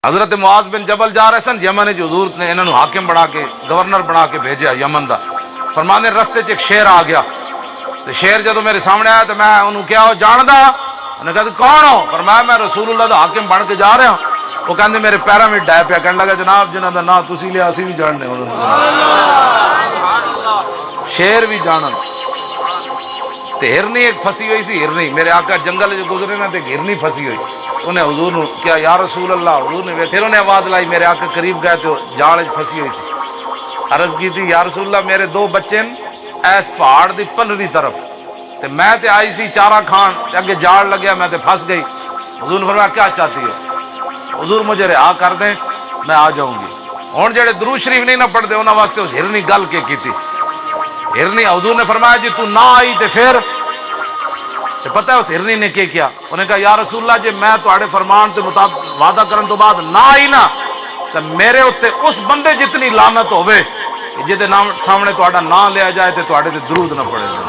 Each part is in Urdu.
حضرت معاذ بن جبل جا رہے سن یمن جو حضور نے انہوں حاکم بنا کے گورنر بنا کے بھیجا یمن دا. فرمانے رستے چ ایک شیر آ گیا تو شیر جدو میرے سامنے آیا تو میں انہوں کیا ہو جاندا؟ انہوں نے کہا کون ہو؟ فرمایا میں رسول اللہ دا حاکم بن کے جا رہا ہوں. وہ کہندے میرے پیروں میں ڈے پیا کہنے لگا جناب جنہاں دا نام تسی لیا اسی بھی جاننے. شیر بھی جانن. تے ہرنی ایک پھنسی ہوئی سی. ہرنی میرے آقا جنگل جو گزرے نا تے ہرنی پھنسی ہوئی. انہیں حضور نے کیا یا رسول اللہ، حضور نے پھر انہیں آواز لائی. میرے آقا قریب گئے تو جاڑ پھنسی ہوئی سی. عرض کی تھی یا رسول اللہ میرے دو بچے ایس پہاڑ دی پنڈلی طرف تے میں تے آئی سی چارہ کھان اگے جاڑ لگیا میں تے پھنس گئی. حضور نے فرمایا کیا چاہتی ہو؟ حضور مجھے رہا کر دیں میں آ جاؤں گی. ہن جڑے درود شریف نہیں نہ پڑھتے انہاں واسطے اس ہرنی گل کے کیتی. ہرنی حضور نے فرمایا جی تو نہ آئی تے پھر پتہ ہے اس ہرنی نے کیا؟ انہیں کہا یا رسول اللہ جی میں تواڈے فرمان کے مطابق وعدہ کرن تو بعد نہ آئی نا تو میرے اتنے اس بندے جتنی لعنت ہوے جہدے نام سامنے تواڈا نام لیا جائے تے تواڈے تے درود نہ پڑے جائے.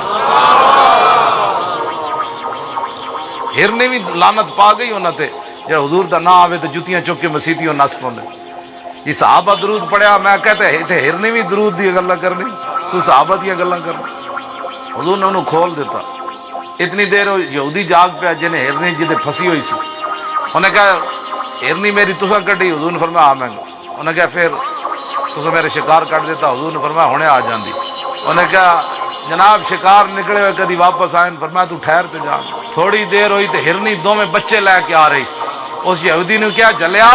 ہرنی بھی لعنت پا گئی انہاں تے جے حضور دا نام آوے تے جتیاں چک کے مسیتیوں نس پوندے. یہ صحابہ درود پڑھیا میں کہتے تے ہرنی بھی درود دی گلاں کرنی تو صحابہ دی گلاں کرنی. حضور نے انہوں کھول دیتا. اتنی دیر یہودی جاگ پہ جنہیں ہرنی جدے پھنسی ہوئی سی. انہیں کہا ہرنی میری تساں کٹی؟ حضور نے فرمایا میں. انہیں کہا پھر تساں میرے شکار کٹ دیتا؟ حضور نے فرمایا ہونے آ جاندی. انہیں کہا جناب شکار نکلے ہوئے کدی واپس آئیں؟ فرمایا تو ٹھہر تے جا. تھوڑی دیر ہوئی تو ہرنی دو میں بچے لے کے آ رہی. اس یہودی نے کیا جلیا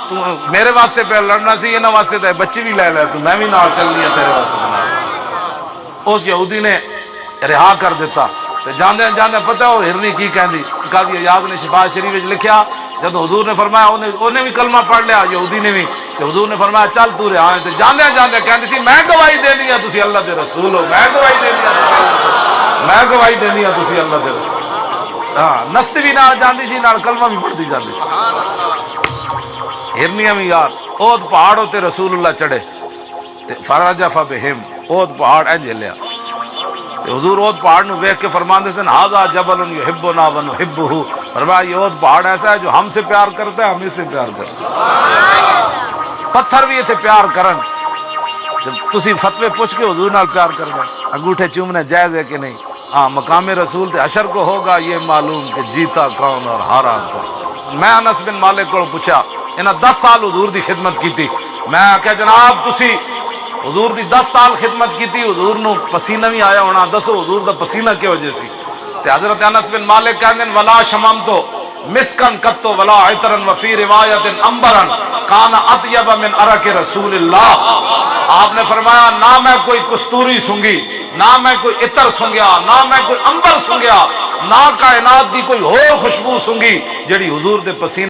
تو میرے واسطے پہ لڑنا سی انہاں واسطے تے بچی بھی لے تو میں بھی نال چلنی ہے تیرے واسطے. اس یہودی نے رہا کر دیتا. جاندے جاندے پتہ ہو ہرنی کی کہندی؟ قاضی ایاز نے شفا شریف وچ لکھیا جب حضور نے فرمایا انہیں بھی کلمہ پڑھ لیا یہودی نے بھی تو حضور نے فرمایا چل تو رہا ہے. جاندے جاندے کہندی سی میں گواہی دینی ہاں تسی اللہ دے رسول ہو. میں گواہی دینی ہاں میں گواہی دینی ہاں تسی اللہ دے رسول. ہاں نستی بھی نال جاندی سی نال کلمہ بھی پڑھدی جاندی سی. ہرنیاں بھی یار اوت پہاڑ تے رسول اللہ چڑھے تے فرجف بہم اوت پہاڑ انج ہلیا. حضور اوت پہاڑ نو ویکھ کے فرماندے سن ھذا جبل یحبنا ونحبہ. فرمایا یہ اوت پہاڑ ایسا ہے جو ہم سے پیار کرتا ہے ہم اس سے پیار کرتے ہیں. پتھر بھی ایتھے پیار کرن. جب تسی فتوے پوچھ کے حضور نال پیار کرنا انگوٹھے چومنے جائز ہے کہ نہیں؟ ہاں مقام رسول تے حشر کو ہوگا یہ معلوم کہ جیتا کون اور ہارا کون. میں انس بن مالک کو پوچھا انہاں 10 سال حضور دی خدمت کیتی. میں آکھیا جناب تسی حضور دی 10 سال خدمت کیتی حضور نو پسینہ بھی آیا ہونا دسو حضور دا پسینہ کی وجہ سی؟ تے حضرت انس بن مالک کہندے ولا شممتو مسکن قطو ولا عطرن وفی روایت انبرن کان اطیب من عرق رسول اللہ. آپ نے فرمایا نہ میں کوئی کستوری سونگی نہ میں کوئی عطر سونگیا نہ میں کوئی انبر سونگیا نہ کائنات دی کوئی اور خوشبو سونگی جڑی حضور دے پسینے